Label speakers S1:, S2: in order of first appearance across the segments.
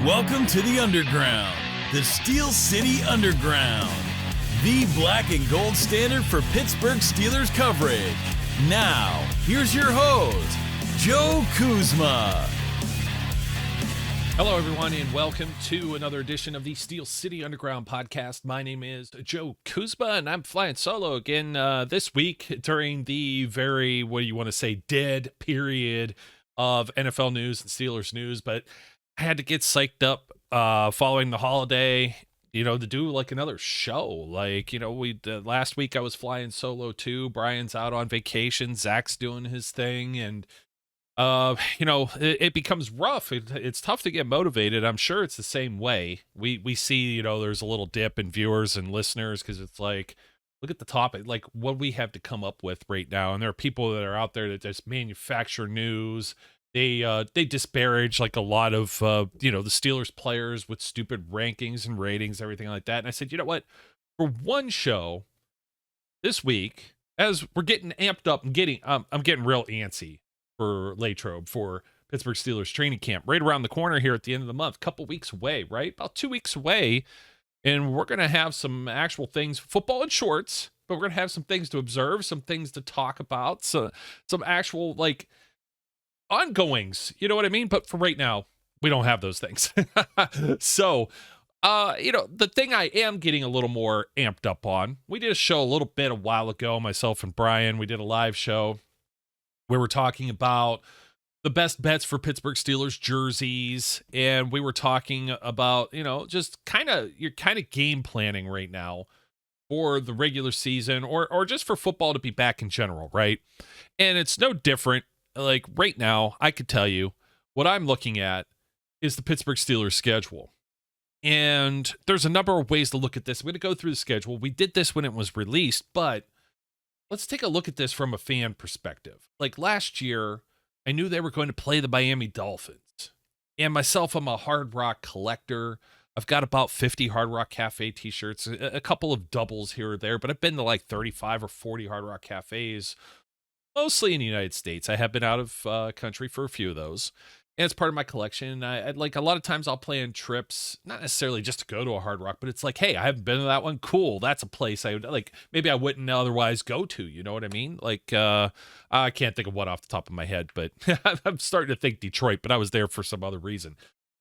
S1: Welcome to the Underground, the Steel City Underground, the black and gold standard for Pittsburgh Steelers coverage. Now, here's your host, Joe Kuzma.
S2: Hello, everyone, and welcome to another edition of the Steel City Underground podcast. My name is Joe Kuzma, and I'm flying solo again this week during the very, dead period of NFL news and Steelers news, but I had to get psyched up following the holiday, to do like another show. Last week I was flying solo too. Brian's out on vacation. Zach's doing his thing. And, it becomes rough. It's tough to get motivated. I'm sure it's the same way. We see, there's a little dip in viewers and listeners because it's like, look at the topic, like what we have to come up with right now. And there are people that are out there that just manufacture news. They disparage like a lot of the Steelers players with stupid rankings and ratings, everything like that. And I said, you know what? For one show this week, as we're getting amped up and I'm getting real antsy for Latrobe for Pittsburgh Steelers training camp right around the corner here at the end of the month, couple weeks away, right? About 2 weeks away, and we're gonna have some actual things, football and shorts, but we're gonna have some things to observe, some things to talk about, so some actual like ongoings, you know what I mean? But for right now, we don't have those things. So, the thing I am getting a little more amped up on, we did a show a little bit a while ago, myself and Brian, we did a live show where we're talking about the best bets for Pittsburgh Steelers jerseys. And we were talking about, just you're kind of game planning right now for the regular season or just for football to be back in general, right? And it's no different. Like right now, I could tell you what I'm looking at is the Pittsburgh Steelers schedule. And there's a number of ways to look at this. I'm going to go through the schedule. We did this when it was released, but let's take a look at this from a fan perspective. Like last year, I knew they were going to play the Miami Dolphins. And myself, I'm a Hard Rock collector. I've got about 50 Hard Rock Cafe t-shirts, a couple of doubles here or there, but I've been to like 35 or 40 Hard Rock Cafes, mostly in the United States. I have been out of country for a few of those, and it's part of my collection. I'd like a lot of times I'll plan trips, not necessarily just to go to a Hard Rock, but it's like, hey, I haven't been to that one. Cool, that's a place I would like. Maybe I wouldn't otherwise go to. You know what I mean? Like I can't think of one off the top of my head, but I'm starting to think Detroit. But I was there for some other reason.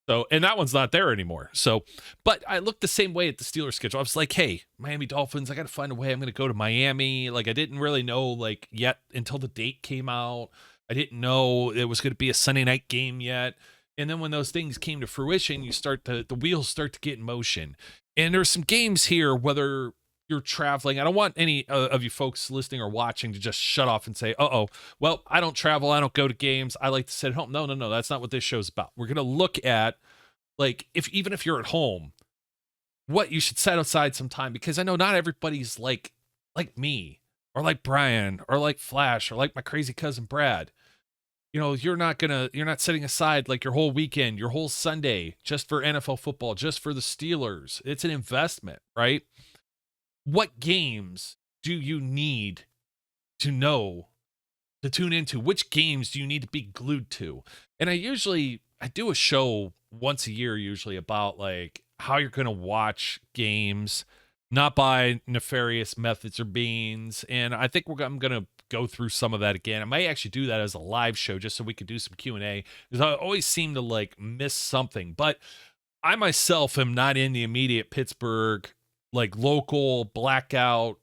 S2: So, and that one's not there anymore. So, but I looked the same way at the Steelers schedule. I was like, hey, Miami Dolphins, I got to find a way. I'm going to go to Miami. Like, I didn't really know, like, yet until the date came out. I didn't know it was going to be a Sunday night game yet. And then when those things came to fruition, the wheels start to get in motion. And there's some games here, whether you're traveling. I don't want any of you folks listening or watching to just shut off and say, well, I don't travel. I don't go to games. I like to sit at home. No. That's not what this show's about. We're going to look at, like, even if you're at home, what you should set aside some time, because I know not everybody's like me or like Brian or like Flash or like my crazy cousin Brad. You're not setting aside like your whole weekend, your whole Sunday just for NFL football, just for the Steelers. It's an investment, right? What games do you need to know to tune into? Which games do you need to be glued to? And I do a show once a year, usually about like how you're going to watch games, not by nefarious methods or means. And I think I'm going to go through some of that again. I might actually do that as a live show just so we could do some Q&A, because I always seem to like miss something. But I myself am not in the immediate Pittsburgh like local blackout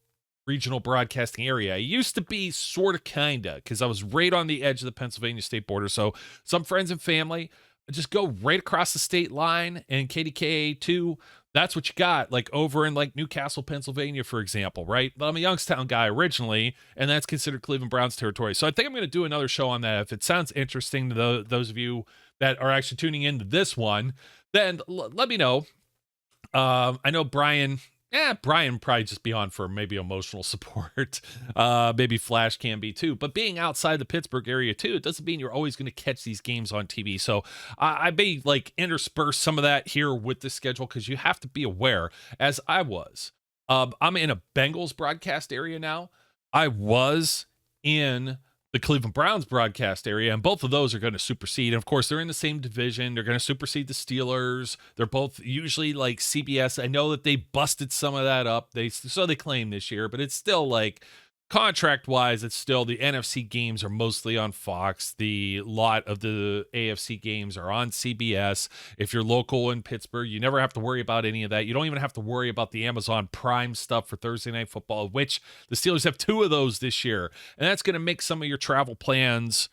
S2: regional broadcasting area. I used to be sort of kinda, because I was right on the edge of the Pennsylvania state border. So some friends and family just go right across the state line, and KDKA2, that's what you got, like over in like Newcastle, Pennsylvania, for example, right? But I'm a Youngstown guy originally, and that's considered Cleveland Browns territory. So I think I'm going to do another show on that. If it sounds interesting to those of you that are actually tuning into this one, then let me know. I know Brian probably just be on for maybe emotional support. Maybe Flash can be too. But being outside the Pittsburgh area too, it doesn't mean you're always going to catch these games on TV. So I may like intersperse some of that here with the schedule, because you have to be aware, as I was. I'm in a Bengals broadcast area now. I was in the Cleveland Browns broadcast area, and both of those are going to supersede. And of course, they're in the same division. They're going to supersede the Steelers. They're both usually like CBS. I know that they busted some of that up. So they claim this year, but it's still like contract-wise, it's still the NFC games are mostly on Fox. The lot of the AFC games are on CBS. If you're local in Pittsburgh, you never have to worry about any of that. You don't even have to worry about the Amazon Prime stuff for Thursday Night Football, which the Steelers have 2 of those this year. And that's going to make some of your travel plans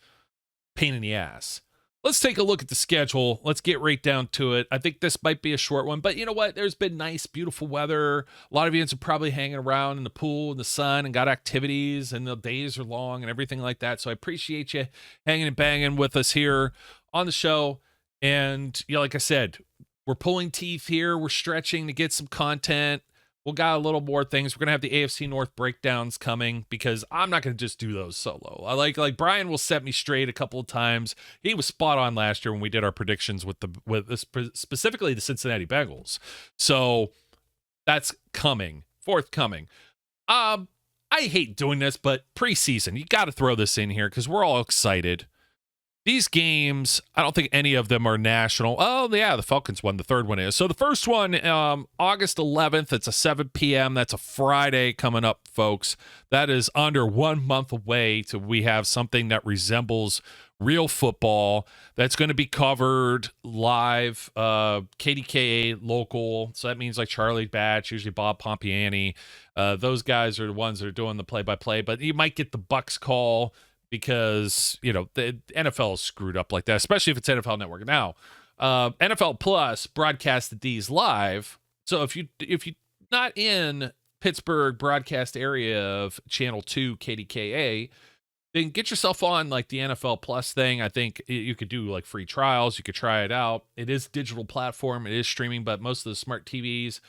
S2: pain in the ass. Let's take a look at the schedule. Let's get right down to it. I think this might be a short one, but you know what? There's been nice, beautiful weather. A lot of you are probably hanging around in the pool in the sun and got activities, and the days are long and everything like that. So I appreciate you hanging and banging with us here on the show. And like I said, we're pulling teeth here. We're stretching to get some content. We'll got a little more things. We're going to have the AFC North breakdowns coming because I'm not going to just do those solo. I like Brian will set me straight a couple of times. He was spot on last year when we did our predictions with specifically the Cincinnati Bengals. So that's forthcoming. I hate doing this, but preseason, you got to throw this in here because we're all excited. These games, I don't think any of them are national. Oh, yeah, the Falcons won. The third one is. So the first one, August 11th, it's a 7 p.m. That's a Friday coming up, folks. That is under 1 month away till we have something that resembles real football. That's going to be covered live, KDKA local. So that means like Charlie Batch, usually Bob Pompiani. Those guys are the ones that are doing the play-by-play. But you might get the Bucks call, because the NFL is screwed up like that, especially if it's NFL Network. Now, NFL Plus broadcasted these live. So if you're not in Pittsburgh broadcast area of Channel 2 KDKA, then get yourself on like the NFL Plus thing. I think you could do like free trials. You could try it out. It is digital platform. It is streaming, but most of the smart TVs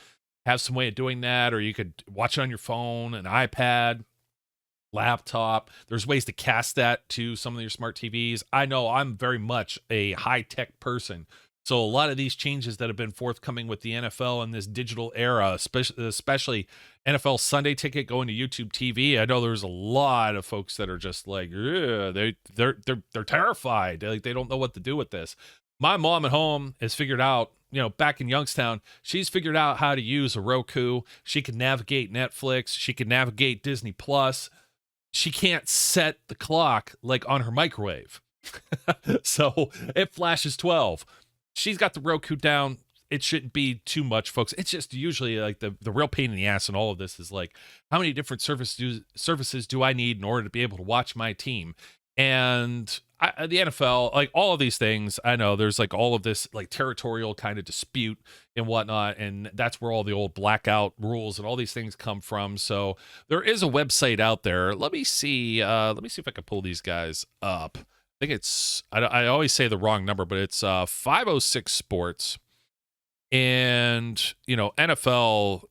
S2: have some way of doing that, or you could watch it on your phone, an iPad, laptop. There's ways to cast that to some of your smart TVs. I know I'm very much a high-tech person, so a lot of these changes that have been forthcoming with the NFL in this digital era, especially NFL Sunday Ticket going to YouTube TV, I know there's a lot of folks that are just like, they're terrified. They don't know what to do with this. My mom at home has figured out, back in Youngstown, she's figured out how to use a Roku. She can navigate Netflix. She can navigate Disney Plus. She can't set the clock like on her microwave. So it flashes 12. She's got the Roku down. It shouldn't be too much, folks. It's just usually like the real pain in the ass in all of this is like, how many different services do I need in order to be able to watch my team? And the NFL, like all of these things, I know there's like all of this like territorial kind of dispute and whatnot, and that's where all the old blackout rules and all these things come from. So there is a website out there. Let me see if I can pull these guys up. I think it's I always say the wrong number, but it's 506 Sports, and NFL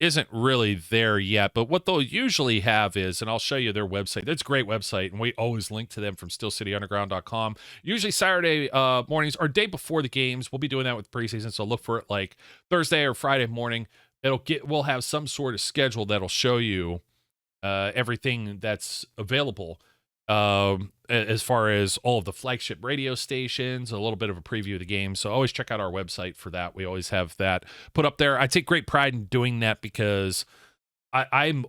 S2: isn't really there yet, but what they'll usually have is, and I'll show you their website. It's a great website, and we always link to them from steelcityunderground.com. Usually Saturday mornings or day before the games. We'll be doing that with preseason, so look for it like Thursday or Friday morning. We'll have some sort of schedule that'll show you everything that's available as far as all of the flagship radio stations, a little bit of a preview of the game. So always check out our website for that. We always have that put up there. I take great pride in doing that because I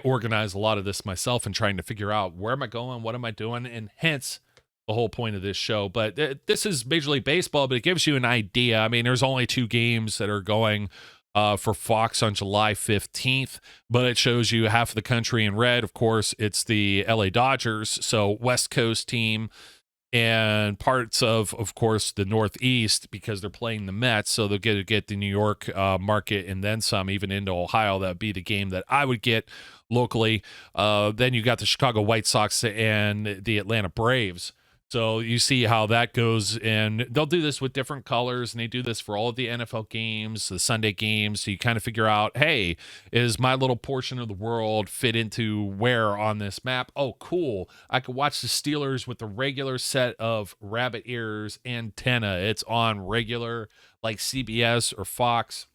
S2: organize a lot of this myself and trying to figure out where am I going, what am I doing, and hence the whole point of this show. But this is Major League Baseball, but it gives you an idea. I mean, there's only 2 games that are going for Fox on July 15th, but it shows you half of the country in red. Of course, it's the LA Dodgers, so West Coast team, and parts of course, the Northeast because they're playing the Mets, so they'll get the New York market and then some, even into Ohio. That would be the game that I would get locally. Then you got the Chicago White Sox and the Atlanta Braves. So you see how that goes, and they'll do this with different colors, and they do this for all of the NFL games, the Sunday games. So you kind of figure out, hey, is my little portion of the world fit into where on this map? Oh, cool. I could watch the Steelers with the regular set of rabbit ears antenna. It's on regular like CBS or Fox,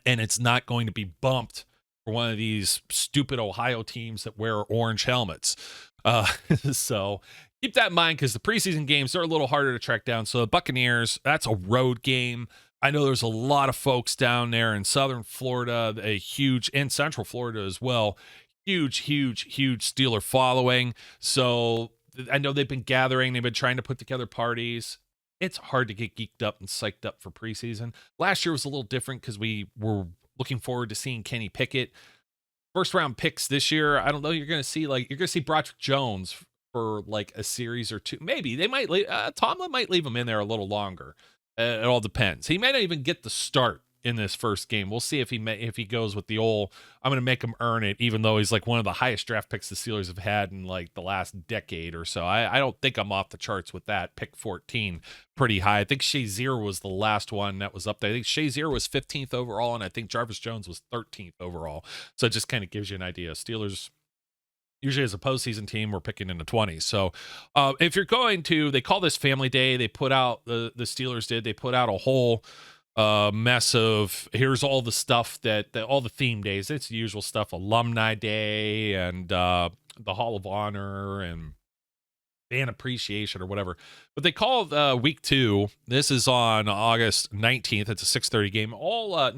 S2: and it's not going to be bumped for one of these stupid Ohio teams that wear orange helmets. Uh, so keep that in mind because the preseason games are a little harder to track down. So the Buccaneers, that's a road game. I know there's a lot of folks down there in Southern Florida, and Central Florida as well. Huge Steeler following. So I know they've been gathering. They've been trying to put together parties. It's hard to get geeked up and psyched up for preseason. Last year was a little different because we were looking forward to seeing Kenny Pickett. First round picks this year, I don't know. You're going to see Broderick Jones for like a series or two. Maybe they might Tomlin might leave him in there a little longer. It all depends. He may not even get the start in this first game. We'll see if he goes with the old, I'm going to make him earn it, even though he's like one of the highest draft picks the Steelers have had in like the last decade or so. I don't think I'm off the charts with that. Pick 14, pretty high. I think Shazier was the last one that was up there. I think Shazier was 15th overall, and I think Jarvis Jones was 13th overall. So it just kind of gives you an idea. Steelers, usually as a postseason team, we're picking in the 20s. So if you're going to, they call this Family Day. They put out, the Steelers did, they put out a whole mess of, here's all the stuff all the theme days. It's the usual stuff, Alumni Day and the Hall of Honor and fan appreciation or whatever. But they call week 2. This is on August 19th. It's a 6:30 game.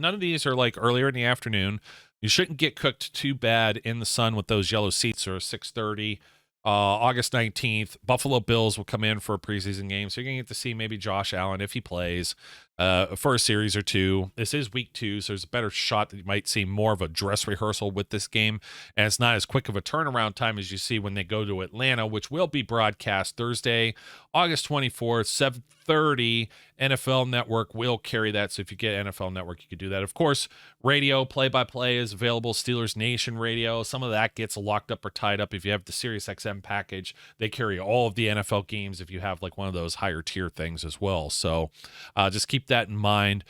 S2: None of these are like earlier in the afternoon. You shouldn't get cooked too bad in the sun with those yellow seats. Or 6:30. August 19th, Buffalo Bills will come in for a preseason game. So you're going to get to see maybe Josh Allen, if he plays, for a series or two. This is week 2, so there's a better shot that you might see more of a dress rehearsal with this game. And it's not as quick of a turnaround time as you see when they go to Atlanta, which will be broadcast Thursday, August 24th, 7:30. NFL Network will carry that. So if you get NFL Network, you can do that. Of course, radio play-by-play is available. Steelers Nation Radio. Some of that gets locked up or tied up. If you have the SiriusXM package, they carry all of the NFL games if you have like one of those higher tier things as well. So just keep that in mind.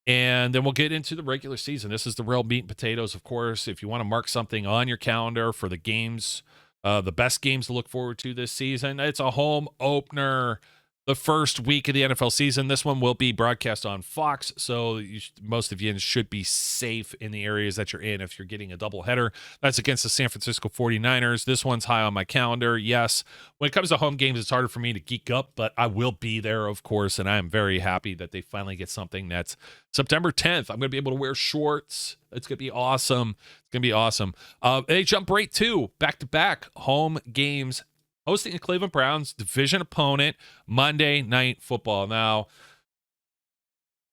S2: And then we'll get into the regular season. This is the real meat and potatoes, of course. If you want to mark something on your calendar for the games, the best games to look forward to this season, it's a home opener. The first week of the NFL season. This one will be broadcast on Fox, so most of you should be safe in the areas that you're in if you're getting a doubleheader. That's against the San Francisco 49ers. This one's high on my calendar, yes. When it comes to home games, it's harder for me to geek up, but I will be there, of course, and I am very happy that they finally get something that's September 10th. I'm going to be able to wear shorts. It's going to be awesome. It's going to be awesome. They jump right to back-to-back home games, hosting the Cleveland Browns, division opponent, Monday Night Football. Now,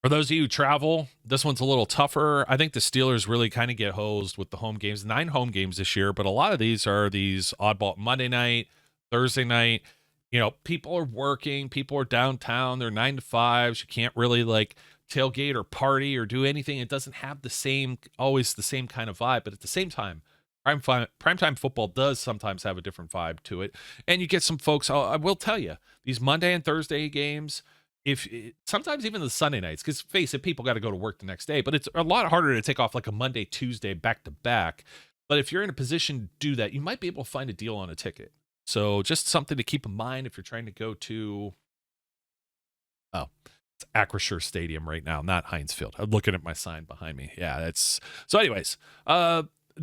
S2: for those of you who travel, this one's a little tougher. I think the Steelers really kind of get hosed with the home games. 9 home games this year, but a lot of these are these oddball Monday night, Thursday night. You know, people are working, people are downtown, they're 9 to 5s. You can't really like tailgate or party or do anything. It doesn't have always the same kind of vibe, but at the same time, primetime football does sometimes have a different vibe to it. And you get some folks, I will tell you, these Monday and Thursday games, sometimes even the Sunday nights, because face it, people got to go to work the next day, but it's a lot harder to take off like a Monday, Tuesday back to back. But if you're in a position to do that, you might be able to find a deal on a ticket. So just something to keep in mind if you're trying to go to, it's Acrisure Stadium right now, not Heinz Field. I'm looking at my sign behind me. Yeah, so anyways,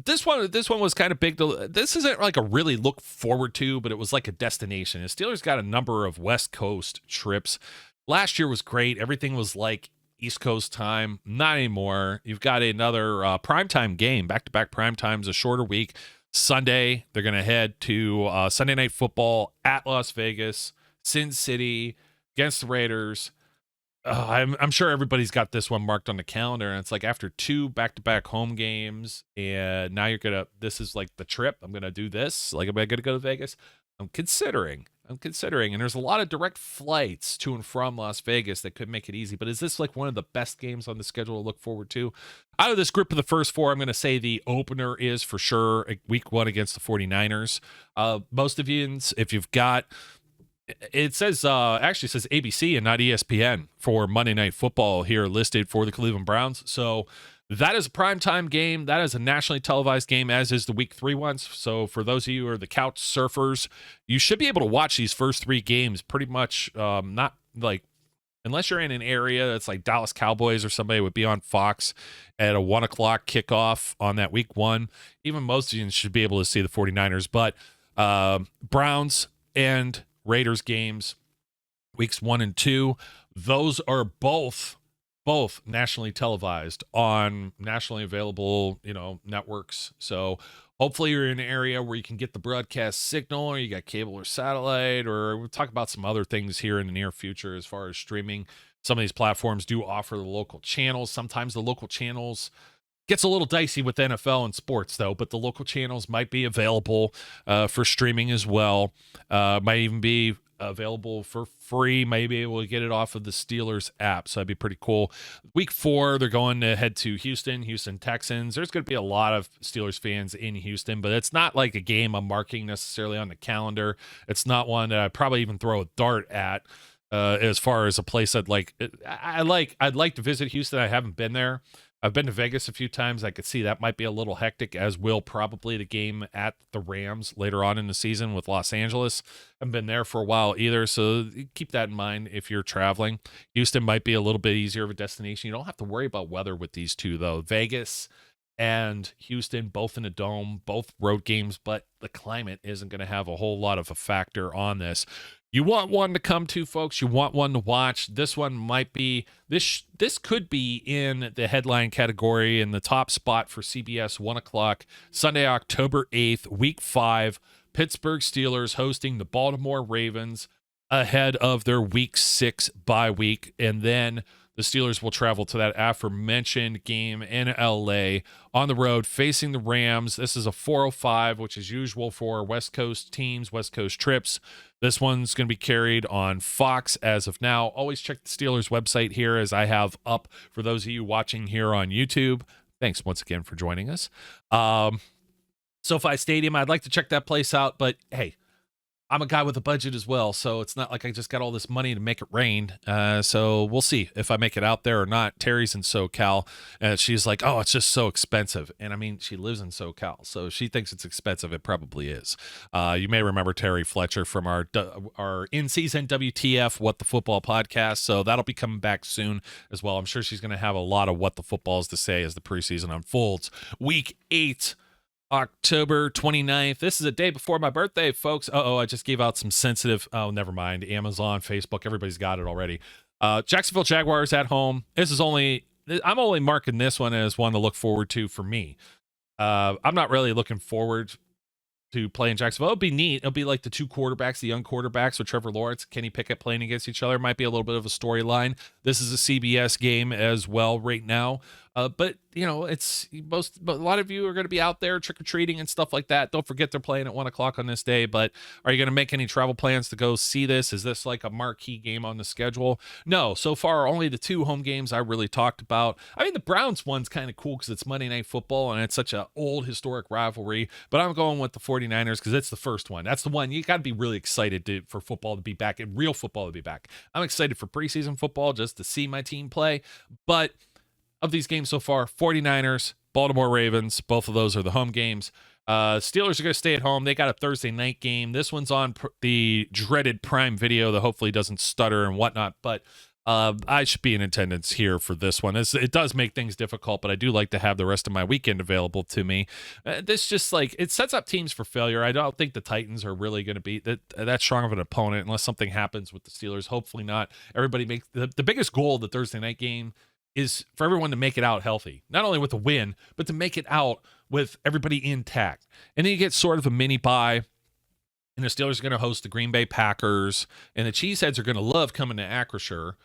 S2: this one was kind of big. This isn't like a really look forward to, but it was like a destination. The Steelers got a number of West Coast trips. Last year was great. Everything was like East Coast time. Not anymore. You've got another primetime game, back-to-back primetimes, a shorter week. Sunday, they're going to head to Sunday Night Football at Las Vegas, Sin City, against the Raiders. I'm sure everybody's got this one marked on the calendar, and it's like after 2 back-to-back home games, and now this is like the trip. I'm going to do this. Like, am I going to go to Vegas? I'm considering, and there's a lot of direct flights to and from Las Vegas that could make it easy, but is this like one of the best games on the schedule to look forward to? Out of this group of the first 4, I'm going to say the opener is for sure week 1 against the 49ers. Most of you, if you've got, it says actually says ABC and not ESPN for Monday Night Football here listed for the Cleveland Browns. So that is a primetime game. That is a nationally televised game, as is the week 3 ones. So for those of you who are the couch surfers, you should be able to watch these first 3 games pretty much not like, unless you're in an area that's like Dallas Cowboys or somebody would be on Fox at a 1:00 kickoff on that week 1. Even most of you should be able to see the 49ers, but Browns and Raiders games, weeks 1 and 2. Those are both nationally televised on nationally available, networks. So hopefully you're in an area where you can get the broadcast signal, or you got cable or satellite, or we'll talk about some other things here in the near future as far as streaming. Some of these platforms do offer the local channels. Sometimes the local channels gets a little dicey with NFL and sports, though, but the local channels might be available for streaming as well. Might even be available for free. Maybe able to get it off of the Steelers app, so that'd be pretty cool. Week 4, they're going to head to Houston Texans. There's going to be a lot of Steelers fans in Houston, but it's not like a game I'm marking necessarily on the calendar. It's not one that I'd probably even throw a dart at as far as a place I'd like to visit Houston. I haven't been there. I've been to Vegas a few times. I could see that might be a little hectic, as will probably the game at the Rams later on in the season with Los Angeles. I haven't been there for a while either, so keep that in mind if you're traveling. Houston might be a little bit easier of a destination. You don't have to worry about weather with these two, though. Vegas and Houston, both in a dome, both road games, but the climate isn't going to have a whole lot of a factor on this. You want one to come to, folks. You want one to watch. This one might be this could be in the headline category in the top spot for CBS 1 o'clock Sunday, October 8th, week 5. Pittsburgh Steelers hosting the Baltimore Ravens ahead of their week 6 bye week, and then the Steelers will travel to that aforementioned game in LA on the road facing the Rams. This is a 4:05, which is usual for West Coast teams, West Coast trips. This one's going to be carried on Fox as of now. Always check the Steelers website here, as I have up for those of you watching here on YouTube. Thanks once again for joining us. SoFi Stadium, I'd like to check that place out, but hey, I'm a guy with a budget as well, so it's not like I just got all this money to make it rain. So we'll see if I make it out there or not. Terry's in SoCal, and she's like, oh, it's just so expensive. And I mean, she lives in SoCal, so she thinks it's expensive. It probably is. You may remember Terry Fletcher from our in-season WTF What the Football podcast, so that'll be coming back soon as well. I'm sure she's going to have a lot of What the Footballs to say as the preseason unfolds. Week 8. October 29th. This is a day before my birthday, folks. I just gave out some sensitive. Oh, never mind. Amazon, Facebook, everybody's got it already. Jacksonville Jaguars at home. I'm only marking this one as one to look forward to for me. I'm not really looking forward to playing Jacksonville. It'll be neat. It'll be like the two quarterbacks, the young quarterbacks with Trevor Lawrence, Kenny Pickett playing against each other. Might be a little bit of a storyline. This is a CBS game as well right now. But it's but a lot of you are going to be out there trick-or-treating and stuff like that. Don't forget they're playing at 1 o'clock on this day. But are you going to make any travel plans to go see this? Is this like a marquee game on the schedule? No, so far only the 2 home games I really talked about. I mean, the Browns one's kind of cool because it's Monday Night Football and it's such an old historic rivalry. But I'm going with the 49ers because it's the first one. That's the one you got to be really excited for football to be back and real football to be back. I'm excited for preseason football just to see my team play. But of these games so far, 49ers, Baltimore Ravens, both of those are the home games. Steelers are going to stay at home. They got a Thursday night game. This one's on the dreaded Prime Video that hopefully doesn't stutter and whatnot, but I should be in attendance here for this one. It does make things difficult, but I do like to have the rest of my weekend available to me. This just it sets up teams for failure. I don't think the Titans are really going to be that strong of an opponent unless something happens with the Steelers. Hopefully not. Everybody makes the biggest goal of the Thursday night game is for everyone to make it out healthy, not only with a win, but to make it out with everybody intact. And then you get sort of a mini bye, and the Steelers are going to host the Green Bay Packers, and the Cheeseheads are going to love coming to Acrisure,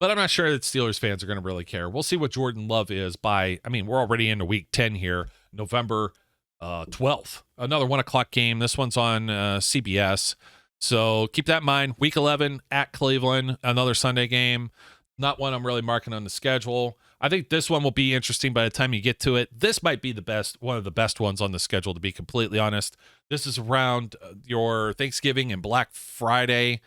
S2: but I'm not sure that Steelers fans are going to really care. We'll see what Jordan Love is we're already into week 10 here, November 12th. Another 1 o'clock game. This one's on CBS. So keep that in mind. Week 11 at Cleveland, another Sunday game. Not one I'm really marking on the schedule. I think this one will be interesting by the time you get to it. This might be one of the best ones on the schedule, to be completely honest. This is around your Thanksgiving and Black Friday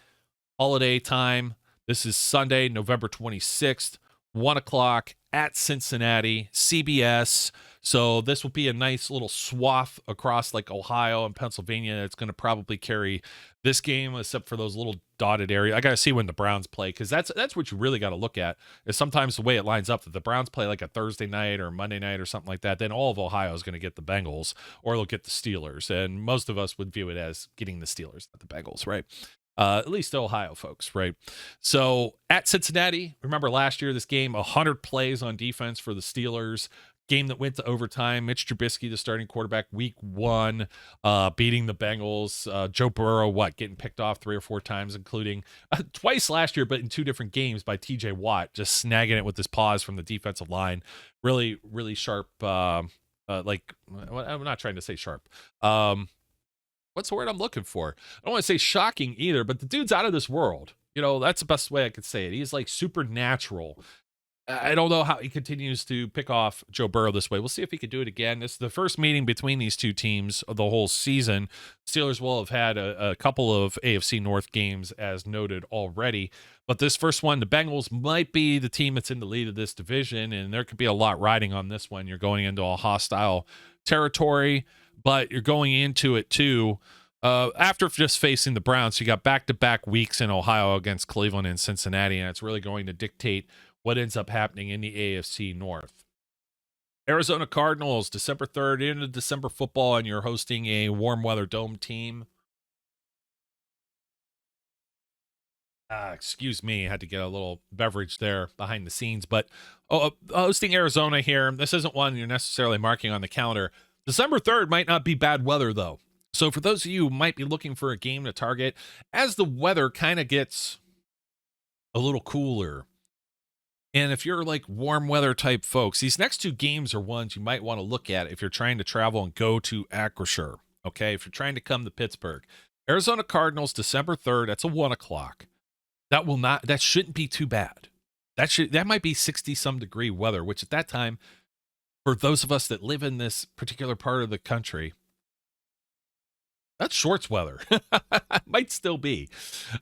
S2: holiday time. This is Sunday, November 26th. 1 o'clock at Cincinnati, CBS. So this will be a nice little swath across like Ohio and Pennsylvania. It's going to probably carry this game, except for those little dotted areas. I got to see when the Browns play, because that's what you really got to look at, is sometimes the way it lines up. If the Browns play like a Thursday night or Monday night or something like that, then all of Ohio is going to get the Bengals, or they'll get the Steelers. And most of us would view it as getting the Steelers, not the Bengals, right? At least the Ohio folks, right? So at Cincinnati, remember last year, this game, 100 plays on defense for the Steelers. Game that went to overtime. Mitch Trubisky, the starting quarterback, week 1, beating the Bengals. Joe Burrow, getting picked off 3 or 4 times, including twice last year, but in 2 different games by TJ Watt, just snagging it with his paws from the defensive line. Really, really sharp. I'm not trying to say sharp. What's the word I'm looking for? I don't want to say shocking either, but the dude's out of this world. That's the best way I could say it. He's like supernatural. I don't know how he continues to pick off Joe Burrow this way. We'll see if he can do it again. This is the first meeting between these two teams of the whole season. Steelers will have had a couple of AFC North games, as noted already. But this first one, the Bengals might be the team that's in the lead of this division, and there could be a lot riding on this one. You're going into a hostile territory, but you're going into it too. After just facing the Browns, you got back-to-back weeks in Ohio against Cleveland and Cincinnati, and it's really going to dictate what ends up happening in the AFC North. Arizona Cardinals, December 3rd into December football, and you're hosting a warm weather dome team. Excuse me, I had to get a little beverage there behind the scenes, but hosting Arizona here. This isn't one you're necessarily marking on the calendar. December 3rd might not be bad weather, though. So for those of you who might be looking for a game to target, as the weather kind of gets a little cooler, and if you're like warm weather type folks, these next 2 games are ones you might want to look at if you're trying to travel and go to Acrisure. Okay, if you're trying to come to Pittsburgh, Arizona Cardinals, December 3rd. That's a 1 o'clock. That shouldn't be too bad. That might be 60-some degree weather, which at that time, for those of us that live in this particular part of the country, that's shorts weather. Might still be.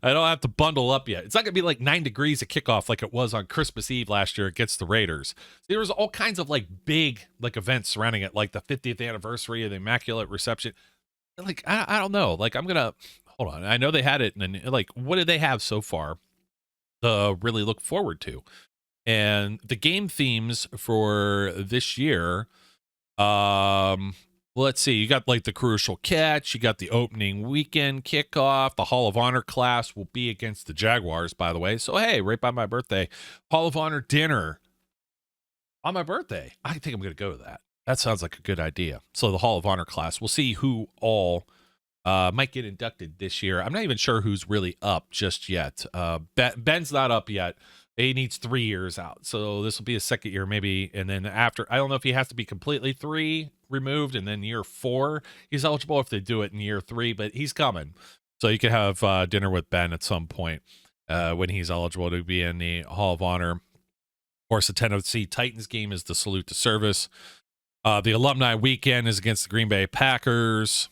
S2: I don't have to bundle up yet. It's not going to be like 9 degrees at kickoff like it was on Christmas Eve last year against the Raiders. There was all kinds of like big like events surrounding it, like the 50th anniversary of the Immaculate Reception. Like, I don't know. Like, I'm going to hold on. I know they had it. And like, what did they have so far to really look forward to? And the game themes for this year, let's see. You got like the crucial catch. You got the opening weekend kickoff. The Hall of Honor class will be against the Jaguars, by the way. So, hey, right by my birthday, Hall of Honor dinner on my birthday. I think I'm going to go to that. That sounds like a good idea. So the Hall of Honor class, we'll see who all might get inducted this year. I'm not even sure who's really up just yet. Ben's not up yet. He needs 3 years out. So this will be a second year maybe. And then after, I don't know if he has to be completely 3 removed, and then year 4 he's eligible if they do it in year 3, but he's coming. So you could have dinner with Ben at some point when he's eligible to be in the Hall of Honor. Of course, the Tennessee Titans game is the salute to service. The alumni weekend is against the Green Bay Packers.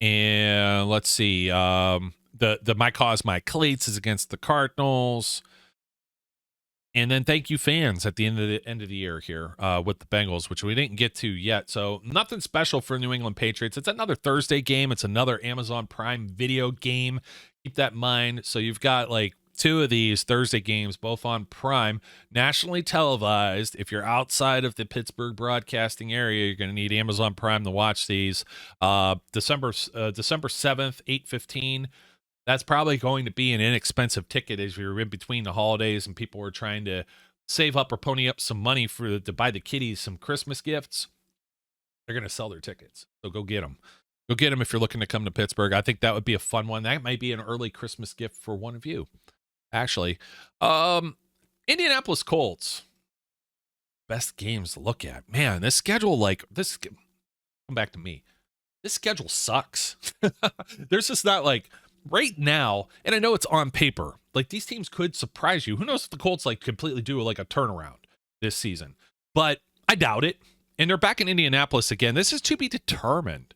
S2: And let's see, the My Cause, My Cleats is against the Cardinals. And then thank you fans at the end of the year here with the Bengals, which we didn't get to yet. So nothing special for New England Patriots. It's another Thursday game. It's another Amazon Prime Video game. Keep that in mind. So you've got like 2 of these Thursday games, both on Prime, nationally televised. If you're outside of the Pittsburgh broadcasting area, you're going to need Amazon Prime to watch these. December 7th, 8:15. That's probably going to be an inexpensive ticket as you're in between the holidays and people are trying to save up or pony up some money to buy the kiddies some Christmas gifts. They're going to sell their tickets. So go get them. Go get them if you're looking to come to Pittsburgh. I think that would be a fun one. That might be an early Christmas gift for one of you, actually. Indianapolis Colts. Best games to look at. Man, this schedule, come back to me. This schedule sucks. There's just not like, right now, and I know it's on paper, like these teams could surprise you. Who knows if the Colts like completely do like a turnaround this season, but I doubt it. And they're back in Indianapolis again. This is to be determined.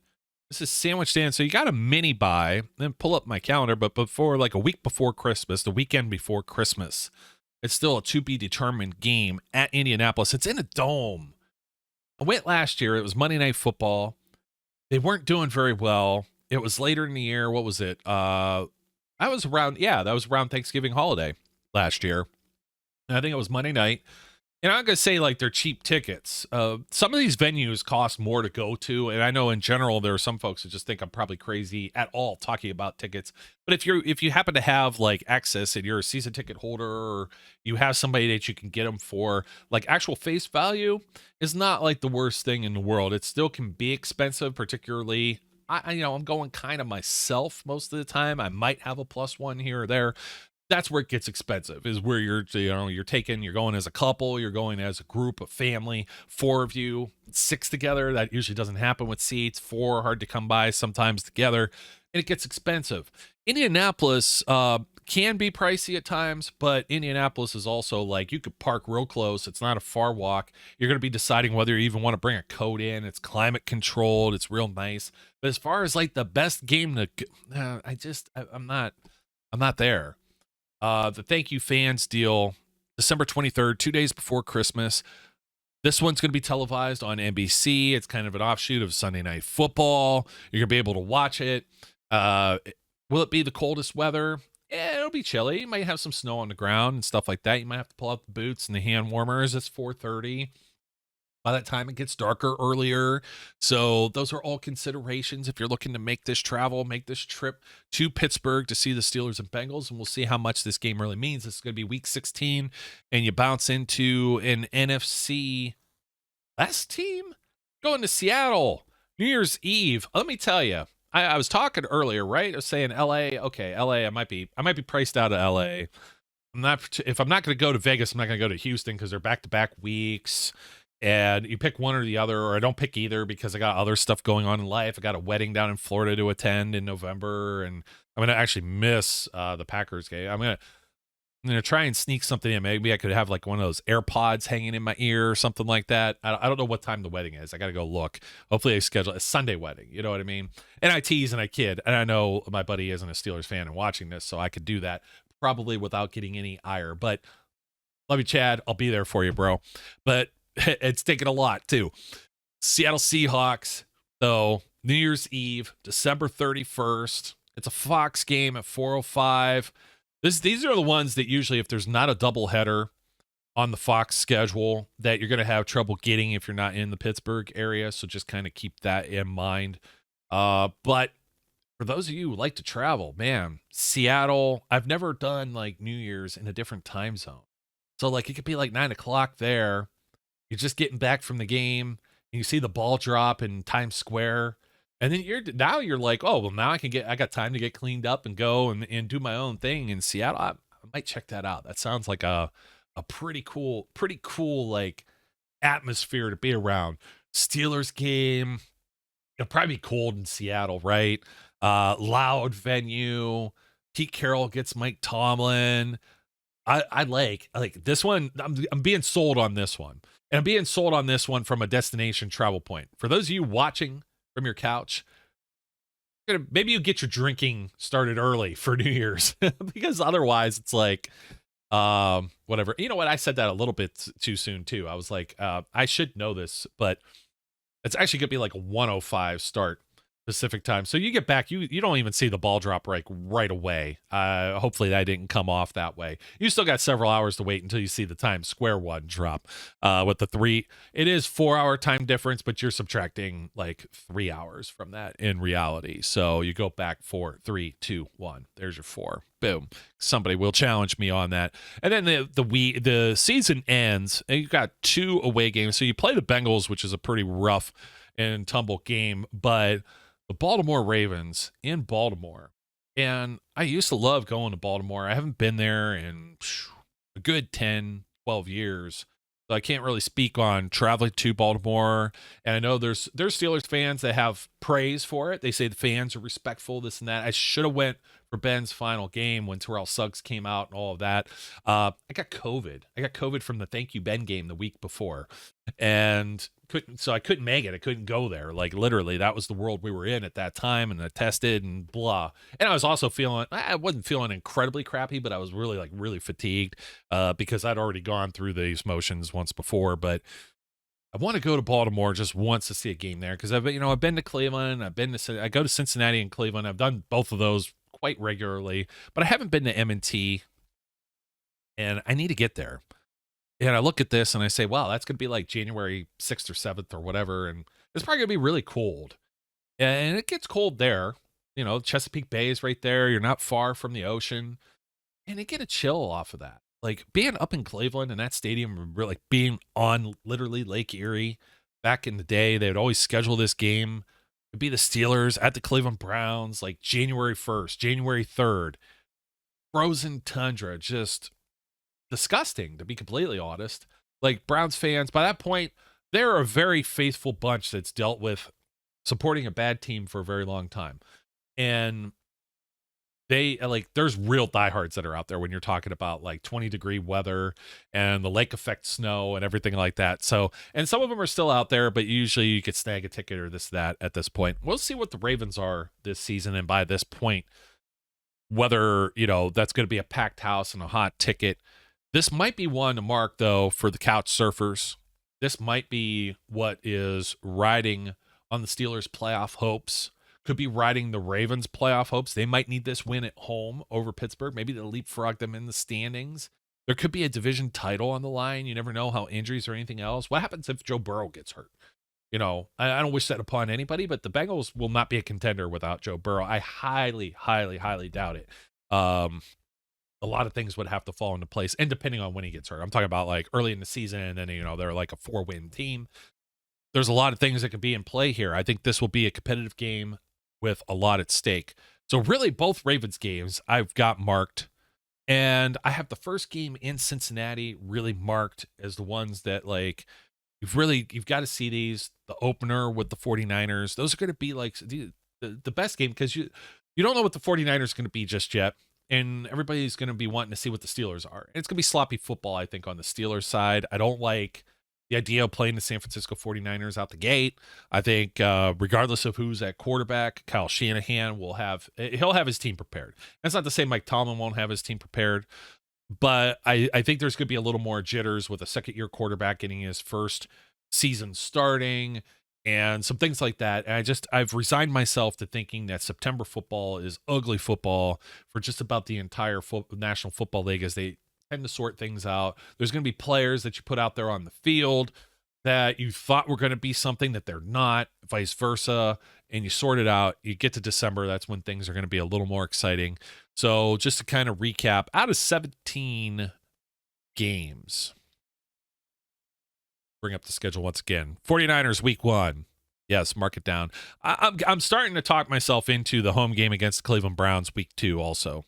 S2: This is sandwiched in. So you got a mini bye, then pull up my calendar, but before like a week before Christmas, the weekend before Christmas It's still a to-be-determined game at Indianapolis. It's in a dome. I went last year. It was Monday Night Football. They weren't doing very well. It was later in the year. What was it? That was around Thanksgiving holiday last year. And I think it was Monday night. And I'm going to say, like, they're cheap tickets. Some of these venues cost more to go to. And I know in general, there are some folks that just think I'm probably crazy at all talking about tickets. But if you happen to have, like, access and you're a season ticket holder, or you have somebody that you can get them for, like, actual face value is not, like, the worst thing in the world. It still can be expensive, particularly, I'm going kind of myself most of the time. I might have a plus one here or there. That's where it gets expensive, is where you're going as a couple, you're going as a group, a family, 4 of you, 6 together. That usually doesn't happen with seats. 4 hard to come by sometimes together, and it gets expensive. Indianapolis can be pricey at times, but Indianapolis is also, like, you could park real close. It's not a far walk. You're going to be deciding whether you even want to bring a coat in. It's climate controlled. It's real nice. But as far as, like, the best game I'm not there. The Thank You Fans deal, December 23rd, 2 days before Christmas. This one's going to be televised on NBC. It's kind of an offshoot of Sunday Night Football. You're going to be able to watch it. Will it be the coldest weather? It'll be chilly. You might have some snow on the ground and stuff like that. You might have to pull out the boots and the hand warmers. It's 4:30. By that time, it gets darker earlier. So those are all considerations if you're looking to make this trip to Pittsburgh to see the Steelers and Bengals. And we'll see how much this game really means. This is going to be week 16, and you bounce into an NFC West team going to Seattle, New Year's Eve. Let me tell you, I was talking earlier, right? I was saying LA. Okay, LA, I might be priced out of LA. If I'm not going to go to Vegas, I'm not going to go to Houston because they're back-to-back weeks. And you pick one or the other, or I don't pick either because I got other stuff going on in life. I got a wedding down in Florida to attend in November, and I'm going to actually miss the Packers game. I'm going to try and sneak something in. Maybe I could have, like, one of those AirPods hanging in my ear or something like that. I don't know what time the wedding is. I got to go look. Hopefully I schedule a Sunday wedding. You know what I mean? And I tease and I kid. And I know my buddy isn't a Steelers fan and watching this, so I could do that probably without getting any ire. But love you, Chad. I'll be there for you, bro. But it's taking a lot too. Seattle Seahawks, though, New Year's Eve, December 31st. It's a Fox game at 4:05. These are the ones that usually, if there's not a doubleheader on the Fox schedule, that you're going to have trouble getting if you're not in the Pittsburgh area. So just kind of keep that in mind. But for those of you who like to travel, man, Seattle, I've never done, like, New Year's in a different time zone. So, like, it could be like 9 o'clock there. You're just getting back from the game, and you see the ball drop in Times Square, and then you're like, oh, well, now I got time to get cleaned up and go and do my own thing in Seattle. I might check that out. That sounds like a pretty cool, like, atmosphere to be around. Steelers game, it'll probably be cold in Seattle, right? Loud venue. Pete Carroll gets Mike Tomlin. I like this one. I'm being sold on this one. And I'm being sold on this one from a destination travel point. For those of you watching from your couch, maybe you get your drinking started early for New Year's because otherwise it's like, whatever. You know what? I said that a little bit too soon too. I was like, I should know this, but it's actually going to be like a 1:05 start Pacific time. So you get back, you don't even see the ball drop right away. Hopefully that didn't come off that way. You still got several hours to wait until you see the Times Square one drop. With the 3, it is 4-hour time difference, but you're subtracting like 3 hours from that in reality. So you go back 4, 3, 2, 1. There's your 4. Boom. Somebody will challenge me on that. And then the season ends, and you've got 2 away games. So you play the Bengals, which is a pretty rough and tumble game, but the Baltimore Ravens in Baltimore. And I used to love going to Baltimore. I haven't been there in a good 10, 12 years. So I can't really speak on traveling to Baltimore. And I know there's Steelers fans that have praise for it. They say the fans are respectful, this and that. I should have went for Ben's final game when Terrell Suggs came out and all of that. I got COVID. I got COVID from the Thank You Ben game the week before, and I couldn't make it. I couldn't go there. Like literally, that was the world we were in at that time, and I tested and blah. And I was also I wasn't feeling incredibly crappy, but I was really fatigued because I'd already gone through these motions once before. But I want to go to Baltimore just once to see a game there because I've been to Cleveland, I go to Cincinnati and Cleveland. I've done both of those quite regularly, but I haven't been to M&T, and I need to get there. And I look at this and I say, wow, that's going to be like January 6th or 7th or whatever, and it's probably going to be really cold. And it gets cold there. Chesapeake Bay is right there. You're not far from the ocean, and you get a chill off of that. Like being up in Cleveland in that stadium, like being on literally Lake Erie back in the day, they would always schedule this game. It'd be the Steelers at the Cleveland Browns, like January 1st, January 3rd. Frozen tundra, just disgusting, to be completely honest. Like Browns fans, by that point, they're a very faithful bunch that's dealt with supporting a bad team for a very long time. And there's real diehards that are out there when you're talking about like 20-degree weather and the lake effect snow and everything like that. So, and some of them are still out there, but usually you could snag a ticket or that at this point. We'll see what the Ravens are this season. And by this point, whether, that's going to be a packed house and a hot ticket. This might be one to mark though for the couch surfers. This might be what is riding on the Steelers' playoff hopes. Could be riding the Ravens' playoff hopes. They might need this win at home over Pittsburgh. Maybe they'll leapfrog them in the standings. There could be a division title on the line. You never know how injuries or anything else. What happens if Joe Burrow gets hurt? I don't wish that upon anybody, but the Bengals will not be a contender without Joe Burrow. I highly, highly, highly doubt it. A lot of things would have to fall into place, and depending on when he gets hurt. I'm talking about like early in the season, and then, they're like a 4-win team. There's a lot of things that could be in play here. I think this will be a competitive game with a lot at stake. So really both Ravens games I've got marked, and I have the first game in Cincinnati really marked as the ones that like you've got to see these. The opener with the 49ers, those are going to be like the best game because you don't know what the 49ers are going to be just yet, and everybody's going to be wanting to see what the Steelers are. And it's going to be sloppy football, I think, on the Steelers side. I don't like the idea of playing the San Francisco 49ers out the gate. I think regardless of who's at quarterback, Kyle Shanahan he'll have his team prepared. That's not to say Mike Tomlin won't have his team prepared, but I think there's going to be a little more jitters with a second-year quarterback getting his first season starting and some things like that. And I've resigned myself to thinking that September football is ugly football for just about the entire National Football League as they tend to sort things out. There's going to be players that you put out there on the field that you thought were going to be something that they're not, vice versa, and you sort it out. You get to December, that's when things are going to be a little more exciting. So just to kind of recap, out of 17 games, bring up the schedule once again. 49ers week 1. Yes, mark it down. I'm starting to talk myself into the home game against the Cleveland Browns week 2 also.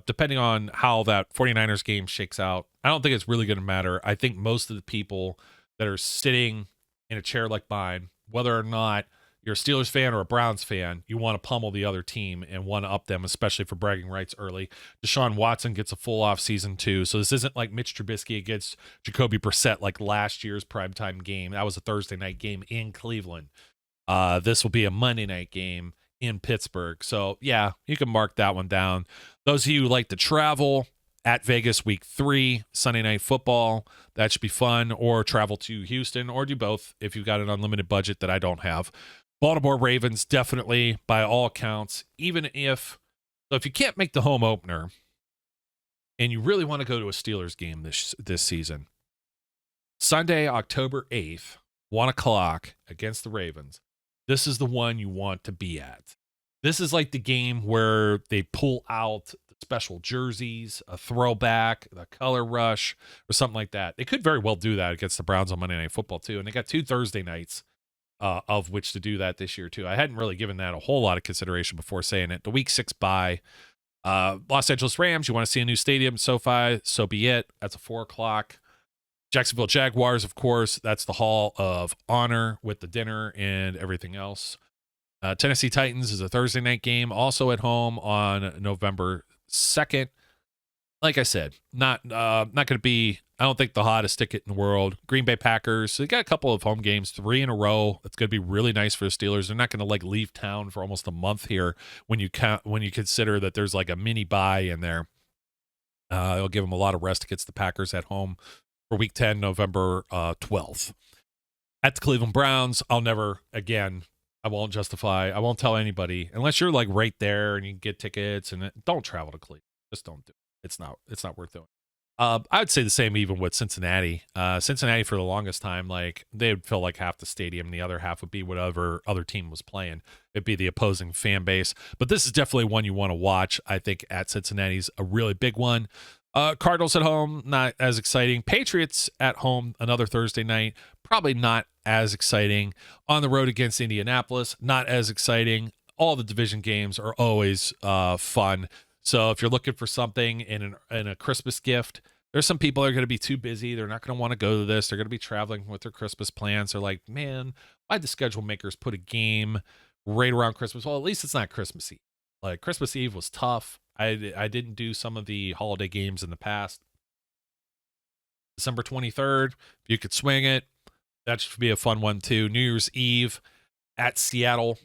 S2: Depending on how that 49ers game shakes out, I don't think it's really going to matter. I think most of the people that are sitting in a chair like mine, whether or not you're a Steelers fan or a Browns fan, you want to pummel the other team and want to up them, especially for bragging rights early. Deshaun Watson gets a full off season too. So this isn't like Mitch Trubisky against Jacoby Brissett like last year's primetime game. That was a Thursday night game in Cleveland. This will be a Monday night game in Pittsburgh. So yeah, you can mark that one down. Those of you who like to travel, at Vegas week 3, Sunday Night Football, that should be fun, or travel to Houston, or do both if you've got an unlimited budget that I don't have. Baltimore Ravens, definitely, by all accounts, even if you can't make the home opener and you really want to go to a Steelers game this season, Sunday, October 8th, 1 o'clock against the Ravens, this is the one you want to be at. This is like the game where they pull out the special jerseys, a throwback, the color rush, or something like that. They could very well do that against the Browns on Monday Night Football, too. And they got 2 Thursday nights of which to do that this year, too. I hadn't really given that a whole lot of consideration before saying it. The week 6 bye. Los Angeles Rams, you want to see a new stadium, SoFi, so be it. That's a 4 o'clock. Jacksonville Jaguars, of course, that's the Hall of Honor with the dinner and everything else. Tennessee Titans is a Thursday night game, also at home on November 2nd. Like I said, not going to be, I don't think, the hottest ticket in the world. Green Bay Packers, they got a couple of home games, 3 in a row. It's going to be really nice for the Steelers. They're not going to leave town for almost a month here when you consider that there's like a mini bye in there. It'll give them a lot of rest against the Packers at home for Week 10, November 12th. At the Cleveland Browns, I won't tell anybody, unless you're like right there and you can get tickets, and don't travel to Cleveland. Just don't do it. It's not worth doing. I'd say the same even with Cincinnati. Cincinnati, for the longest time, like, they'd fill like half the stadium, and the other half would be whatever other team was playing. It'd be the opposing fan base. But this is definitely one you want to watch. I think at Cincinnati's a really big one. Cardinals at home, not as exciting. Patriots at home, another Thursday night, probably not as exciting. On the road against Indianapolis, not as exciting. All the division games are always fun. So if you're looking for something in a Christmas gift, there's some people that are going to be too busy. They're not going to want to go to this. They're going to be traveling with their Christmas plans. They're like, man, why'd the schedule makers put a game right around Christmas? Well, at least it's not Christmas Eve. Like, Christmas Eve was tough. I didn't do some of the holiday games in the past. December 23rd, if you could swing it, that should be a fun one too. New Year's Eve at Seattle.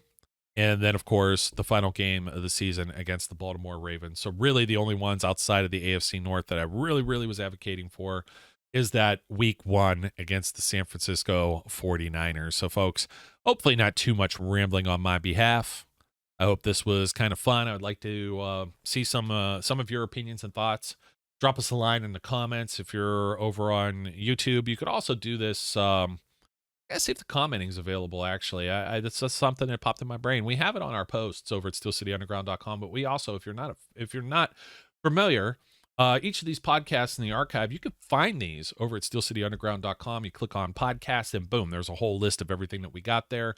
S2: And then, of course, the final game of the season against the Baltimore Ravens. So really the only ones outside of the AFC North that I really, really was advocating for is that Week 1 against the San Francisco 49ers. So, folks, hopefully not too much rambling on my behalf. I hope this was kind of fun. I would like to see some of your opinions and thoughts. Drop us a line in the comments if you're over on YouTube. You could also do this. I see if the commenting is available, actually. That's just something that popped in my brain. We have it on our posts over at steelcityunderground.com, but we also, if you're not familiar, each of these podcasts in the archive, you can find these over at steelcityunderground.com. You click on podcasts, and boom, there's a whole list of everything that we got there.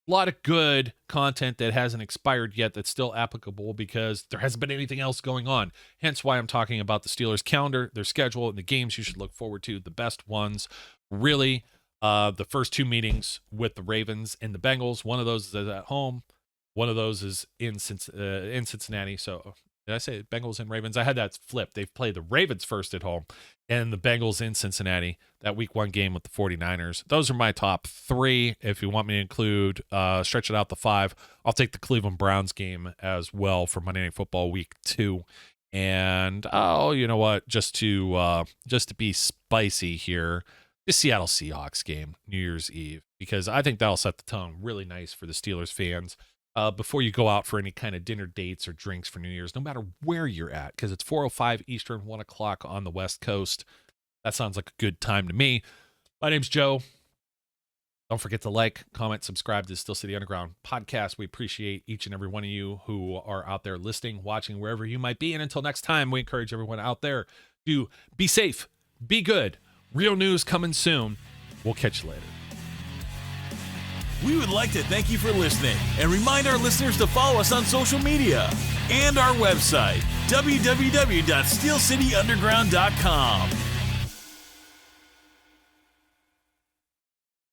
S2: A lot of good content that hasn't expired yet that's still applicable because there hasn't been anything else going on. Hence why I'm talking about the Steelers calendar, their schedule, and the games you should look forward to, the best ones. Really, the first 2 meetings with the Ravens and the Bengals. One of those is at home. One of those is in Cincinnati. So did I say Bengals and Ravens? I had that flipped. They've played the Ravens first at home and the Bengals in Cincinnati, that Week 1 game with the 49ers. Those are my top 3. If you want me to include, stretch it out to 5, I'll take the Cleveland Browns game as well for Monday Night Football Week 2. And, you know what, just to be spicy here, the Seattle Seahawks game, New Year's Eve, because I think that'll set the tone really nice for the Steelers fans before you go out for any kind of dinner dates or drinks for New Year's, no matter where you're at, because it's 4:05 Eastern, 1 o'clock on the West Coast. That sounds like a good time to me. My name's Joe. Don't forget to like, comment, subscribe to the Steel City Underground podcast. We appreciate each and every one of you who are out there listening, watching, wherever you might be. And until next time, we encourage everyone out there to be safe, be good. Real news coming soon. We'll catch you later.
S1: We would like to thank you for listening and remind our listeners to follow us on social media and our website, www.steelcityunderground.com.